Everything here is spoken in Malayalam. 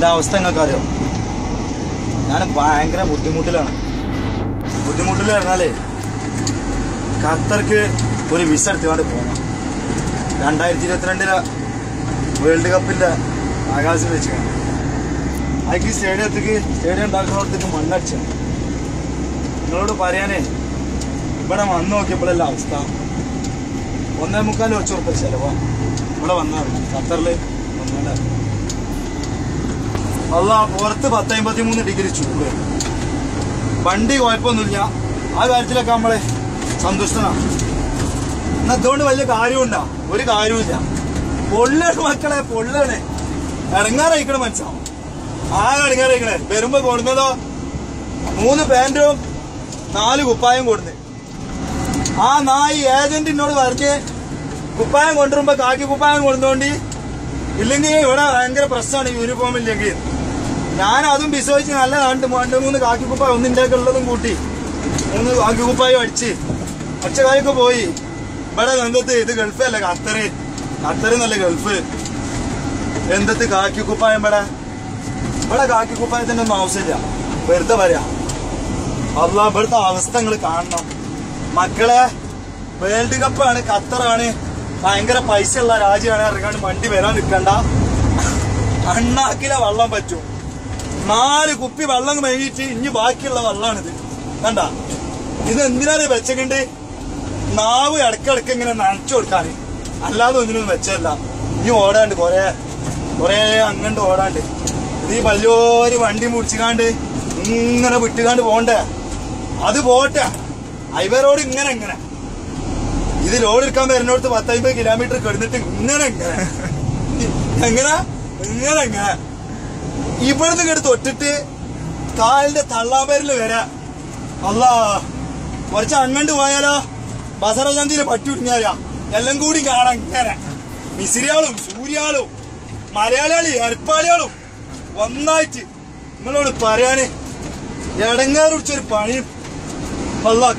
എന്റെ അവസ്ഥ നിങ്ങൾക്കറിയോ? ഞാൻ ഭയങ്കര ബുദ്ധിമുട്ടിലാണ്. ബുദ്ധിമുട്ടിൽ പറഞ്ഞാലേ ഖത്തർക്ക് ഒരു വിസ എടുത്തുകൊണ്ട് പോകണം. 2022 വേൾഡ് കപ്പിന്റെ ആകാശം വെച്ചാണ്. അതിക്ക് സ്റ്റേഡിയം ഉണ്ടാക്കുന്നിടത്തേക്ക് മണ്ണടിച്ചാണ്. നിങ്ങളോട് പറയാനേ ഇവിടെ വന്നു നോക്കിയപ്പോഴല്ല അവസ്ഥ. 1.25 ലക്ഷം റുപ്യ ചെലവാ ഇവിടെ വന്നാൽ ഖത്തറില് വന്നാൽ. അല്ല പുറത്ത് 10-53 ഡിഗ്രി ചൂട്. വണ്ടി കുഴപ്പമൊന്നുമില്ല. ആ കാര്യത്തിലൊക്കെ നമ്മളെ സന്തുഷ്ടനാണ്. എന്നാ അതുകൊണ്ട് വലിയ കാര്യമുണ്ടാ? ഒരു കാര്യമില്ല. പൊള്ളാണ് മക്കളെ, പൊള്ളാണ്. ഇറങ്ങാറായിക്കണ മനസ്സിലാവും. ഇറങ്ങാറായിക്കണേ. വരുമ്പോ കൊടുക്കുന്നതോ 3 പാന്റും 4 കുപ്പായം കൊടുന്ന്. ആ നായി ഏജന്റിനോട് പറഞ്ഞ് കുപ്പായം കൊണ്ടുവരുമ്പോ കാക്കി കുപ്പായം കൊടുത്തോണ്ടി, ഇല്ലെങ്കിൽ ഇവിടെ ഭയങ്കര പ്രശ്നമാണ് യൂണിഫോം ഇല്ലെങ്കിൽ. ഞാൻ അതും വിശ്വസിച്ച് നല്ല 2-3 കാക്കി കുപ്പായം ഒന്നിൻ്റെയൊക്കെ ഉള്ളതും കൂട്ടി 3 കാക്കി കുപ്പായം അടിച്ച് ഒച്ചക്കായൊക്കെ പോയി. ഇവിടെ എന്തത്ത് ഇത് ഗൾഫല്ല, ഖത്തറ് നല്ല ഗൾഫ്. എന്തത്ത് കാക്കി കുപ്പായം ഇവിടെ കാക്കി കുപ്പായത്തിന്റെ ഒന്നും ആവശ്യമില്ല. വെറുതെ പറയാ. അല്ലാ ഇവിടുത്തെ അവസ്ഥ നിങ്ങൾ കാണണം മക്കളെ. വേൾഡ് കപ്പാണ്, ഖത്തറാണ്, ഭയങ്കര പൈസ ഉള്ള രാജ്യമാണ്. ഇറങ്ങാണ്ട് വണ്ടി വരാൻ നിൽക്കണ്ട. അണ്ണാക്കിലെ വെള്ളം പറ്റും. 4 കുപ്പി വെള്ളം മേങ്ങിട്ട് ഇനി ബാക്കിയുള്ള വെള്ളമാണിത്. കണ്ട ഇത് എന്തിനാണ് വെച്ചക്കണ്ട്? നാവ് ഇടക്കിടക്ക് ഇങ്ങനെ നനച്ചു കൊടുക്കാന്, അല്ലാതെ ഒന്നിനും വെച്ചല്ല. ഇനി ഓടാണ്ട് കൊറേ അങ്ങോട്ട് ഓടാണ്ട്. ഇത് ഈ വലിയൊരു വണ്ടി മുടിച്ചിക്കാണ്ട് ഇങ്ങനെ വിട്ടുകാണ്ട് പോണ്ടേ. അത് പോട്ടെ, ഹൈവേ റോഡ് ഇങ്ങനെ ഇത് ലോഡ് എടുക്കാൻ വരുന്നോടത്ത് 10-50 കിലോമീറ്റർ കിടന്നിട്ട് ഇങ്ങനെ ഇവിടുന്ന് ഇങ്ങോട്ട് തൊട്ടിട്ട് കാലിന്റെ തള്ളാമ്പേരില് വരാ. അല്ലാ കുറച്ച് അങ്ങോട്ട് പോയാലോ ബസറചന്തിയില് പറ്റുടിഞ്ഞാലാ എല്ലാം കൂടി കാണാൻ ഇങ്ങനെ മിസിരിയാളും സൂര്യാളും മലയാളികളും എരപ്പാളികളും ഒന്നായിട്ട്. നിങ്ങളോട് പറയാന് ഇടങ്ങാറ് പിടിച്ചൊരു പണിയും. അല്ലാ